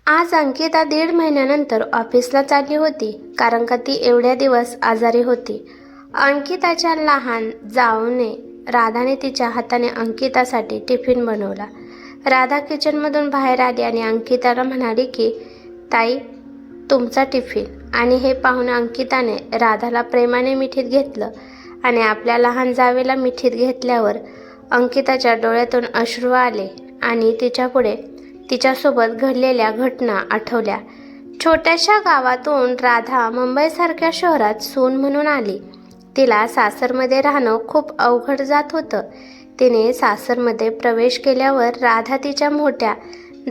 आज अंकिता 1.5 महिन्यानंतर ऑफिसला चालली होती, कारण का ती एवढ्या दिवस आजारी होती. अंकिताच्या लहान जाऊने राधाने तिच्या हाताने अंकितासाठी टिफिन बनवला. राधा किचनमधून बाहेर आली आणि अंकिताला म्हणाली की, ताई, तुमचा टिफिन. आणि हे पाहून अंकिताने राधाला प्रेमाने मिठीत घेतलं आणि आपल्या लहान जावेला मिठीत घेतल्यावर अंकिताच्या डोळ्यातून अश्रू आले आणि तिच्यापुढे तिच्यासोबत घडलेल्या घटना आठवल्या. छोट्याशा गावातून राधा मुंबईसारख्या शहरात सून म्हणून आली. तिला सासरमध्ये राहणं खूप अवघड जात होतं. तिने सासरमध्ये प्रवेश केल्यावर राधा तिच्या मोठ्या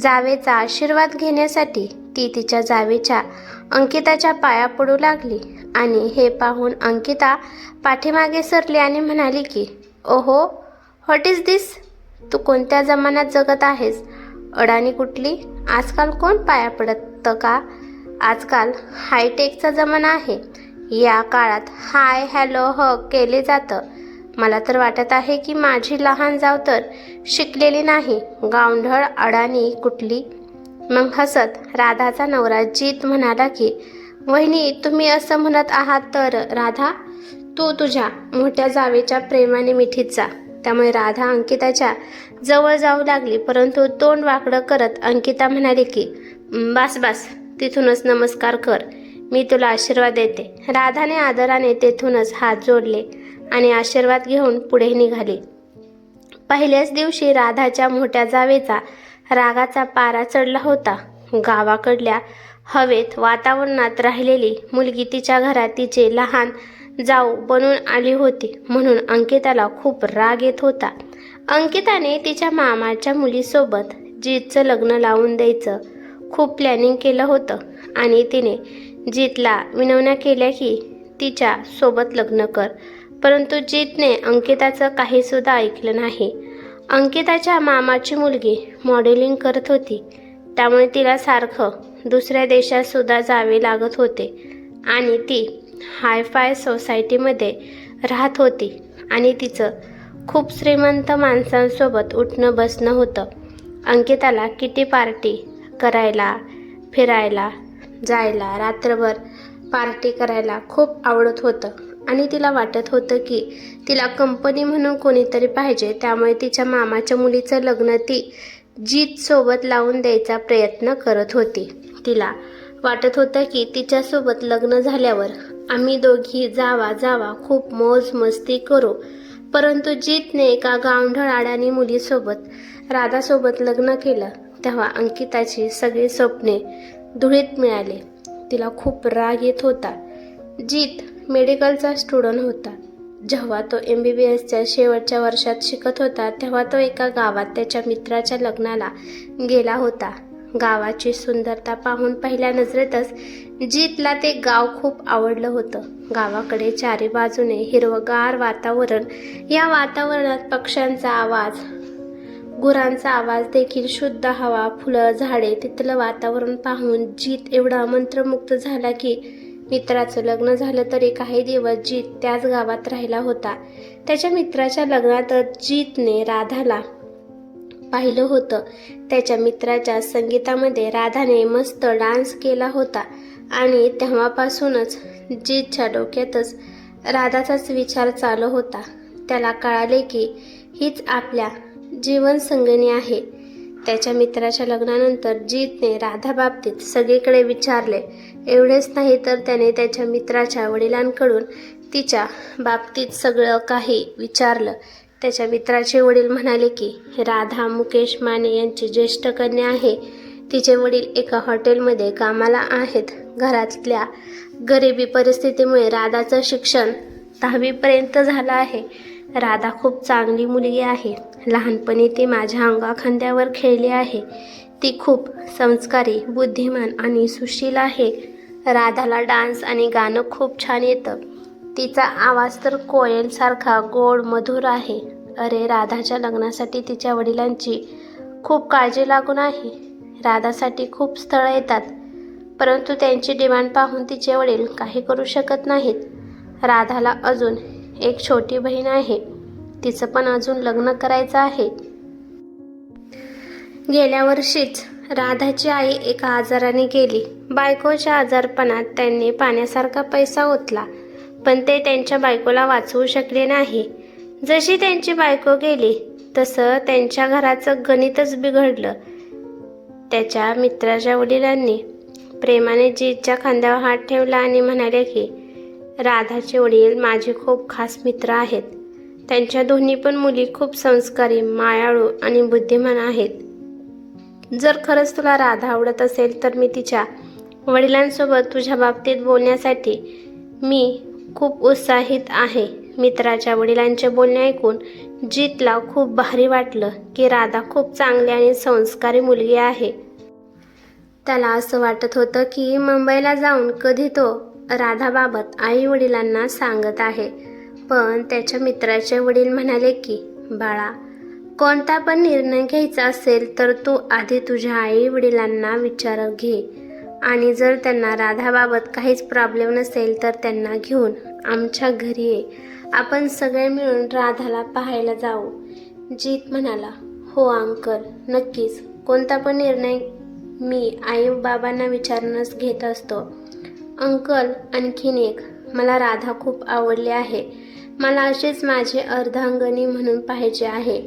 जावेचा आशीर्वाद घेण्यासाठी ती तिच्या जावेच्या अंकिताच्या पाया पडू लागली आणि हे पाहून अंकिता पाठीमागे सरली आणि म्हणाली की, ओहो, व्हॉट इज दिस? तू कोणत्या जमान्यात जगत आहेस? अडाणी कुठली? आजकाल कोण पाया पडतं का? आजकाल हायटेकचा जमाना आहे. या काळात हाय, हॅलो, हग केले जातं. मला तर वाटत आहे की माझी लहान जाव तर शिकलेली नाही. गावंढळ अडाणी कुठली? मग हसत राधाचा नवरा जीत म्हणाला की, वहिनी, तुम्ही असं म्हणत आहात तर राधा, तू तुझ्या मोठ्या जावेच्या प्रेमाने मिठीत जा. त्यामुळे राधा अंकिताच्या जवळ जाऊ लागली, परंतु तोंड वाकडं करत अंकिता म्हणाली की, बस बस, तिथूनच नमस्कार कर, मी तुला आशीर्वाद देते. राधाने आदराने तेथूनच हात जोडले आणि आशीर्वाद घेऊन पुढे निघाली. पहिल्याच दिवशी राधाच्या मोठ्या जावेचा रागाचा पारा चढला होता. गावाकडल्या हवेत वातावरणात राहिलेली मुलगी तिच्या घरात तिचे लहान जाऊ बनून आली होती, म्हणून अंकिताला खूप राग येत होता. अंकिताने तिच्या मामाच्या मुलीसोबत जीतचं लग्न लावून द्यायचं खूप प्लॅनिंग केलं होतं आणि तिने जीतला विनवण्या केल्या की तिच्या सोबत लग्न कर, परंतु जीतने अंकिताचं काहीसुद्धा ऐकलं नाही. अंकिताच्या मामाची मुलगी मॉडेलिंग करत होती, त्यामुळे तिला सारखं दुसऱ्या देशात सुद्धा जावे लागत होते आणि ती हायफाय सोसायटीमध्ये राहत होती आणि तिचं खूप श्रीमंत माणसांसोबत उठणं बसणं होतं. अंकिताला किटी पार्टी करायला, फिरायला जायला, रात्रभर पार्टी करायला खूप आवडत होतं आणि तिला वाटत होतं की तिला कंपनी म्हणून कोणीतरी पाहिजे. त्यामुळे तिच्या मामाच्या मुलीचं लग्न ती जीतसोबत लावून द्यायचा प्रयत्न करत होती. तिला वाटत होतं की तिच्यासोबत लग्न झाल्यावर आम्ही दोघी जावा खूप मौज मस्ती करू, परंतु जीतने एका गावंढळ अडाणी मुलीसोबत राधासोबत लग्न केलं तेव्हा अंकिताची सगळी स्वप्ने धुळीत मिळाले. तिला खूप राग येत होता. जीत मेडिकलचा स्टुडंट होता. जेव्हा तो MBBSच्या शेवटच्या वर्षात शिकत होता तेव्हा तो एका गावात त्याच्या मित्राच्या लग्नाला गेला होता. गावाची सुंदरता पाहून पहिल्या नजरेतच जीतला ते गाव खूप आवडलं होतं. गावाकडे चारी बाजूने हिरवगार वातावरण, या वातावरणात पक्ष्यांचा आवाज, गुरांचा आवाज देखील, शुद्ध हवा, फुलं, झाडे, तिथलं वातावरण पाहून जीत एवढा मंत्रमुग्ध झाला की मित्राचं लग्न झालं तरी काही दिवस जीत त्याच गावात राहिला होता. त्याच्या मित्राच्या लग्नातच जीतने राधाला पाहिलं होतं. त्याच्या मित्राच्या संगीतामध्ये राधाने मस्त डान्स केला होता आणि तेव्हापासूनच जीतच्या डोक्यातच राधाचाच विचार चालू होता. त्याला कळाले की हीच आपल्या जीवनसंगिनी आहे. त्याच्या मित्राच्या लग्नानंतर जीतने राधाबाबतीत सगळीकडे विचारले. एवढेच नाही तर त्याने त्याच्या मित्राच्या वडिलांकडून तिच्या बाबतीत सगळं काही विचारलं. त्याच्या मित्राचे वडील म्हणाले की राधा मुकेश माने यांची ज्येष्ठ कन्या आहे. तिचे वडील एका हॉटेलमध्ये कामाला आहेत. घरातल्या गरिबी परिस्थितीमुळे राधाचं शिक्षण 10वी पर्यंत झालं आहे. राधा खूप चांगली मुलगी आहे. लहानपणी ती माझ्या अंगाखांद्यावर खेळली आहे. ती खूप संस्कारी, बुद्धिमान आणि सुशील आहे. राधाला डान्स आणि गाणं खूप छान येतं. तिचा आवाज तर कोयलसारखा गोड मधुर आहे. अरे, राधाच्या लग्नासाठी तिच्या वडिलांची खूप काळजी लागून आहे. राधासाठी खूप स्थळं येतात, परंतु त्यांची डिमांड पाहून तिचे वडील काही करू शकत नाहीत. राधाला अजून एक छोटी बहीण आहे. तिचं पण अजून लग्न करायचं आहे. गेल्या वर्षीच राधाची आई एका आजाराने गेली. बायकोच्या आजारपणात त्यांनी पाण्यासारखा पैसा ओतला, पण ते त्यांच्या बायकोला वाचवू शकले नाही. जशी त्यांची बायको गेली तसं त्यांच्या घराचं गणितच बिघडलं. त्याच्या मित्राच्या वडिलांनी प्रेमाने जीतच्या खांद्यावर हात ठेवला आणि म्हणाले की राधाचे वडील माझे खूप खास मित्र आहेत. त्यांच्या दोन्ही पण मुली खूप संस्कारी, मायाळू आणि बुद्धिमान आहेत. जर खरंच तुला राधा आवडत असेल तर मी तिच्या वडिलांसोबत तुझ्या बाबतीत बोलण्यासाठी मी खूप उत्साहित आहे. मित्राच्या वडिलांचे बोलणे ऐकून जीतला खूप भारी वाटलं की राधा खूप चांगली आणि संस्कारी मुलगी आहे. त्याला असं वाटत होतं की मुंबईला जाऊन कधी तो राधाबाबत आई वडिलांना सांगत आहे. पण त्याच्या मित्राचे वडील म्हणाले की बाळा, कोणता पण निर्णय घ्यायचा असेल तर तू आधी तुझ्या आई वडिलांना विचार घे, आणि जर त्यांना राधाबाबत काहीच प्रॉब्लेम नसेल तर त्यांना घेऊन आमच्या घरी ये. आपण सगळे मिळून राधाला पाहायला जाऊ. जीत म्हणाला, हो अंकल, नक्कीच. कोणता पण निर्णय मी आई बाबांना विचारूनच घेत असतो. अंकल, आणखीन एक, मला राधा खूप आवडली आहे. मला अशीच माझी अर्धांगिनी म्हणून पाहिजे आहे,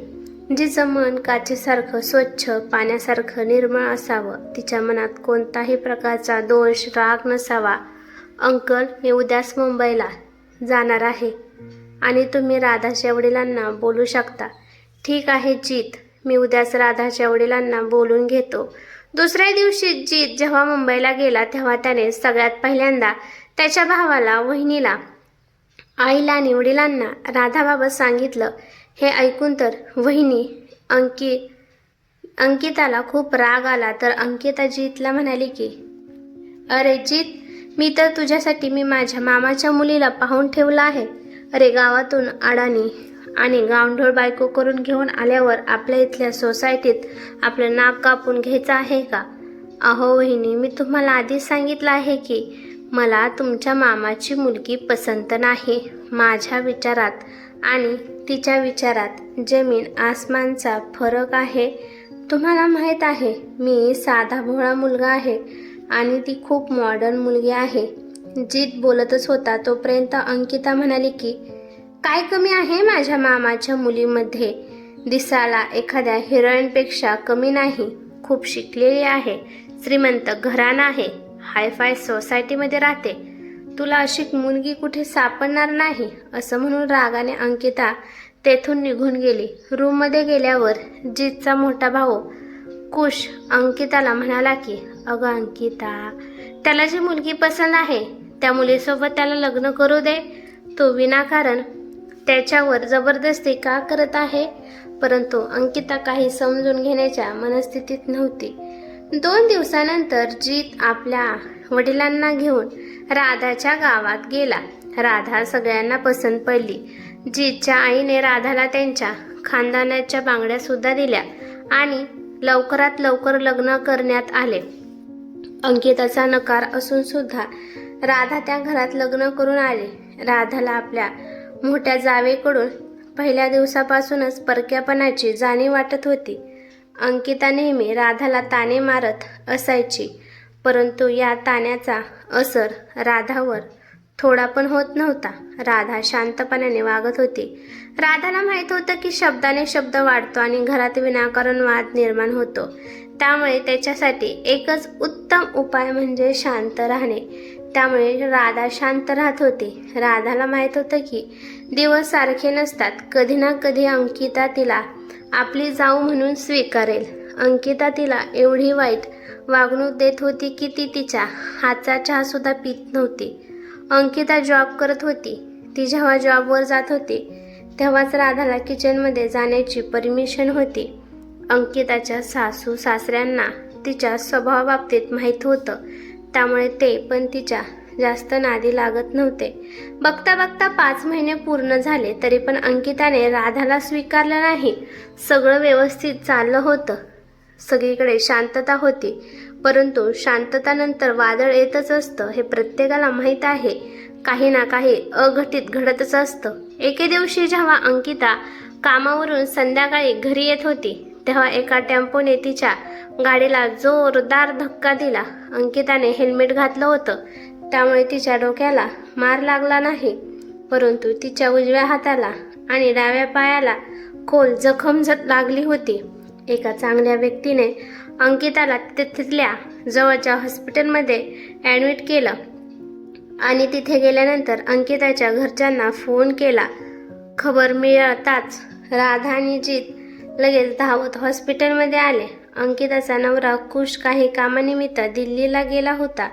जिचं मन काचेसारखं स्वच्छ, पाण्यासारखं निर्मळ असावं. तिच्या मनात कोणताही प्रकारचा दोष, राग नसावा. अंकल, मी उद्याच मुंबईला जाणार आहे आणि तुम्ही राधाच्या वडिलांना बोलू शकता. ठीक आहे जीत, मी उद्याच राधाच्या वडिलांना बोलून घेतो. दुसऱ्या दिवशी जीत जेव्हा मुंबईला गेला तेव्हा त्याने सगळ्यात पहिल्यांदा त्याच्या भावाला, वहिनीला, आईला आणि वडिलांना राधाबाबत सांगितलं. हे ऐकून तर वहिनी अंकिताला खूप राग आला. तर अंकिता जीतला म्हणाली की अरे जीत, मी तर तुझ्यासाठी माझ्या मामाच्या मुलीला पाहून ठेवलं आहे. अरे गावातून अडाणी आणि गावंढळ बायको करून घेऊन आल्यावर आपल्या इथल्या सोसायटीत आपलं नाक कापून घ्यायचं आहे का? अहो वहिनी, मी तुम्हाला आधीच सांगितलं आहे की मला तुमच्या मामाची मुलगी पसंत नाही. माझ्या विचारात आणि तिच्या विचारात जमीन आसमानचा फरक आहे. तुम्हाला माहीत आहे, मी साधा भोळा मुलगा आहे आणि ती खूप मॉडर्न मुलगी आहे. जीत बोलतच होता तोपर्यंत अंकिता म्हणाली की काय कमी आहे माझ्या मामाच्या मुलीमध्ये? दिसायला एखाद्या हिरोईनपेक्षा कमी नाही. खूप शिकलेली आहे, श्रीमंत घराणं आहे, हायफाय सोसायटीमध्ये राहते. तुला अशी मुलगी कुठे सापडणार नाही. असं म्हणून रागाने अंकिता तेथून निघून गेली. रूममध्ये गेल्यावर जीतचा मोठा भाऊ कुश अंकिताला म्हणाला की अगं अंकिता, त्याला जी मुलगी पसंत आहे त्या मुलीसोबत त्याला लग्न करू दे. तो विनाकारण त्याच्यावर जबरदस्ती का करत आहे? परंतु अंकिता काही समजून घेण्याच्या मनस्थितीत नव्हती. 2 दिवसानंतर जीत आपल्या वडिलांना घेऊन राधाच्या गावात गेला. राधा सगळ्यांना पसंत पडली. जीतच्या आईने राधाला त्यांच्या खानदानाच्या बांगड्या सुद्धा दिल्या आणि लवकरात लवकर लग्न करण्यात आले. अंकिताचा नकार असून सुद्धा राधा त्या घरात लग्न करून आली. राधाला आपल्या मोठ्या जावेकडून पहिल्या दिवसापासूनच परक्यापणाची जाणीव वाटत होती. अंकिता नेहमी राधाला ताणे मारत असायची, परंतु या ताण्याचा असर राधावर थोडा पण होत नव्हता. राधा शांतपणाने वागत होती. राधाला माहीत होतं की शब्दाने शब्द वाढतो आणि घरात विनाकारण वाद निर्माण होतो. त्यामुळे त्याच्यासाठी एकच उत्तम उपाय म्हणजे शांत राहणे. त्यामुळे राधा शांत राहत होती. राधाला माहीत होतं की दिवस सारखे नसतात. कधी ना कधी अंकिता तिला आपली जाऊ म्हणून स्वीकारेल. अंकिता तिला एवढी वाईट वागणूक देत होती की ती तिच्या हातचा चहा सुद्धा पित नव्हती. अंकिता जॉब करत होती. ती जेव्हा जॉबवर जात होती तेव्हाच राधाला किचनमध्ये जाण्याची परमिशन होती. अंकिताच्या सासू सासऱ्यांना तिच्या स्वभावाबाबतीत माहीत होतं, त्यामुळे ते पण तिच्या जास्त नादी लागत नव्हते. बघता बघता 5 महिने पूर्ण झाले तरी पण अंकिताने राधाला स्वीकारलं नाही. सगळं व्यवस्थित चाललं होतं. सगळीकडे शांतता होती, परंतु शांततानंतर वादळ येतच असतं हे प्रत्येकाला माहीत आहे. काही ना काही अघटित घडतच असतं. एके दिवशी जेव्हा अंकिता कामावरून संध्याकाळी घरी येत होती तेव्हा एका टेम्पोने तिच्या गाडीला जोरदार धक्का दिला. अंकिताने हेल्मेट घातलं होतं, त्यामुळे तिच्या डोक्याला मार लागला नाही, परंतु तिच्या उजव्या हाताला आणि डाव्या पायाला खोल जखम लागली होती. एका चांगल्या व्यक्तीने अंकिताला तिथल्या जवळच्या हॉस्पिटलमध्ये ॲडमिट केलं आणि तिथे गेल्यानंतर अंकिताच्या घरच्यांना फोन केला. खबर मिळताच राधा आणि जीत लगेच धावत हॉस्पिटलमध्ये आले. अंकिताचा नवरा कुश काही कामानिमित्त दिल्लीला गेला होता.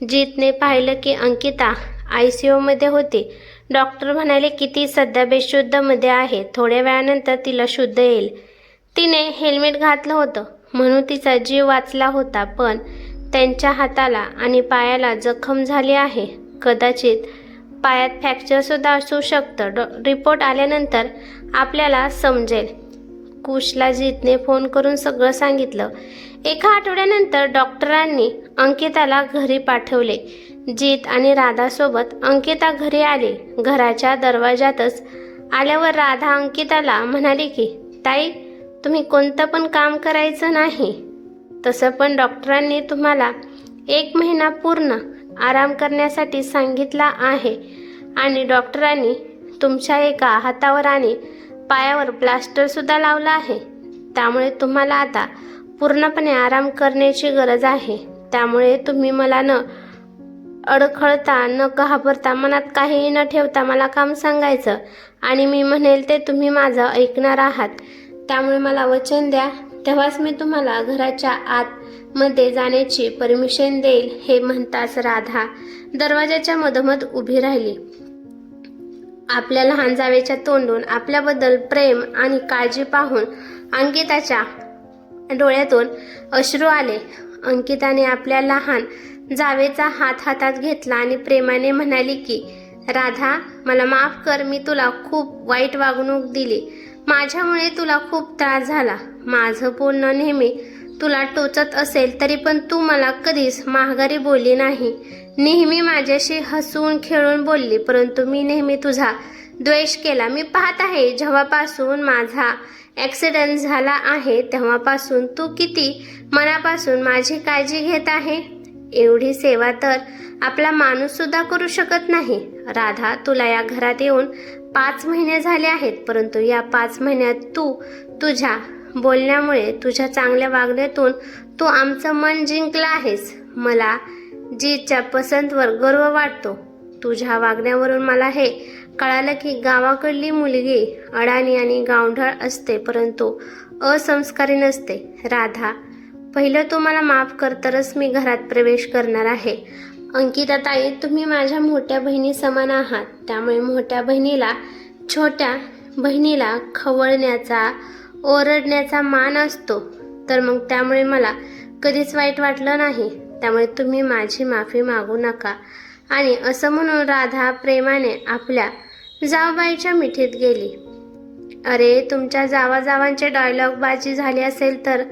जीतने पाहिलं की अंकिता ICUमध्ये होती. डॉक्टर म्हणाले की ती सध्या बेशुद्धमध्ये आहे, थोड्या वेळानंतर तिला शुद्ध येईल. तिने हेल्मेट घातलं होतं म्हणून तिचा जीव वाचला होता, पण त्यांच्या हाताला आणि पायाला जखम झाली आहे. कदाचित पायात फ्रॅक्चरसुद्धा असू शकतं. रिपोर्ट आल्यानंतर आपल्याला समजेल. कुशला जीतने फोन करून सगळं सांगितलं. एका आठवड्यानंतर डॉक्टरांनी अंकिताला घरी पाठवले. जीत आणि राधासोबत अंकिता घरी आली. घराच्या दरवाजातच आल्यावर राधा अंकिताला म्हणाली की ताई, तुम्ही कोणतं पण काम करायचं नाही. तसं पण डॉक्टरांनी तुम्हाला 1 महिना पूर्ण आराम करण्यासाठी सांगितला आहे आणि डॉक्टरांनी तुमच्या एका हातावर आणि पायावर प्लास्टरसुद्धा लावला आहे. त्यामुळे तुम्हाला आता पूर्णपणे आराम करण्याची गरज आहे. त्यामुळे तुम्ही मला न अडखळता, न घाबरता, मनात काहीही न ठेवता मला काम सांगायचं आणि मी म्हणेल ते तुम्ही माझं ऐकणार आहात. त्यामुळे मला वचन द्या, तेव्हाच मी तुम्हाला घराच्या आतमध्ये जाण्याची परमिशन देईल. हे म्हणताच राधा दरवाजाच्या मधोमध उभी राहिली. आपल्या लहान जावेच्या तोंडून आपल्याबद्दल प्रेम आणि काळजी पाहून अंकिताच्या डोळ्यातून अश्रू आले. अंकिताने आपल्या लहान जावेचा हात हातात घेतला आणि प्रेमाने म्हणाली की राधा, मला माफ कर, मी तुला खूप वाईट वागणूक दिली. माझ्यामुळे तुला खूप त्रास झाला. माझं बोलणं नेहमी तुला टोचत असेल तरी पण तू मला कधीच माघारी बोलली नाही. नेहमी माझ्याशी हसून खेळून बोलली, परंतु मी नेहमी तुझा द्वेष केला. मी पाहत आहे जेव्हापासून माझा ॲक्सिडेंट झाला आहे तेव्हापासून तू किती मनापासून माझी काळजी घेत आहे. एवढी सेवा तर आपला माणूससुद्धा करू शकत नाही. राधा, तुला या घरात येऊन 5 महिने झाले आहेत, परंतु या 5 महिन्यात तू तुझ्या बोलण्यामुळे, तुझ्या चांगल्या वागण्यातून तू आमचं मन जिंकलं आहेस. मला जीतच्या पसंतवर गर्व वाटतो. तुझ्या वागण्यावरून मला हे कळालं की गावाकडली मुलगी अडाणी आणि गावढळ असते, परंतु असंस्कारी नसते. राधा, पहिलं तू मला माफ कर, तरच मी घरात प्रवेश करणार आहे. अंकिता ताई, तुम्ही माझ्या मोठ्या बहिणी समान आहात. त्यामुळे मोठ्या बहिणीला छोट्या बहिणीला खवळण्याचा, ओरडण्याचा मान असतो. तर मग त्यामुळे मला कधीच वाईट वाटलं नाही. त्यामुळे तुम्ही माझी माफी मागू नका. आणि असं म्हणून राधा प्रेमाने आपल्या जावबाईच्या मिठीत गेली. अरे, तुमच्या जावाजावांचे डायलॉग बाजी झाली असेल तर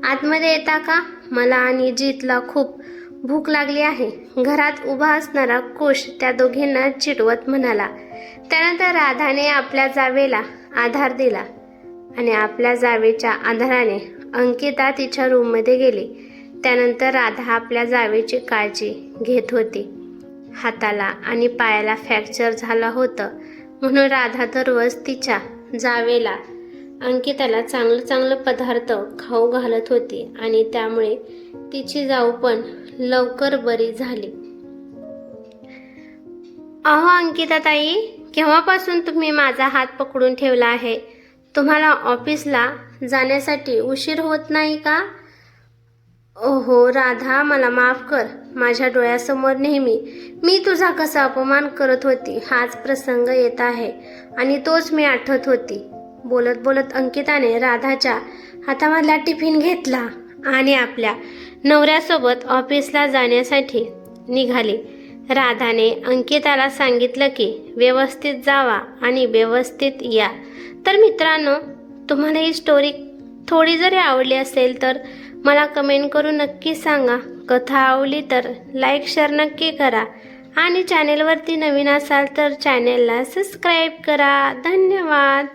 आतमध्ये येता का? मला आणि जीतला खूप भूक लागली आहे. घरात उभा असणारा कुश त्या दोघींना चिडवत म्हणाला. त्यानंतर राधाने आपल्या जावेला आधार दिला आणि आपल्या जावेच्या आधाराने अंकिता तिच्या रूममध्ये गेली. त्यानंतर राधा आपल्या जावेची काळजी घेत होती. हाताला आणि पायाला फ्रॅक्चर झालं होतं म्हणून राधा दररोज तिच्या जावेला अंकिताला चांगलं पदार्थ खाऊ घालत होती आणि त्यामुळे तिची जाऊ पण लवकर बरी झाली. अहो अंकिता ताई, केव्हापासून तुम्ही माझा हात पकडून ठेवला आहे? तुम्हाला ऑफिसला जाण्यासाठी उशीर होत नाही का? ओहो राधा, मला माफ कर. माझ्या डोळ्यासमोर नेहमी मी तुझा कसा अपमान करत होती हाच प्रसंग येत आहे आणि तोच मी आठवत होती. बोलत बोलत अंकिताने राधाच्या हातामधला टिफिन घेतला आणि आपल्या नवऱ्यासोबत ऑफिसला जाण्यासाठी निघाली. राधाने अंकिताला सांगितलं की व्यवस्थित जावा आणि व्यवस्थित या. तर मित्रांनो, तुम्हाला ही स्टोरी थोडी जरी आवडली असेल तर मला कमेंट करून नक्की सांगा. कथा आवडली तर लाईक शेअर नक्की करा आणि चॅनेलवरती नवीन असाल तर चॅनेलला सबस्क्राईब करा. धन्यवाद.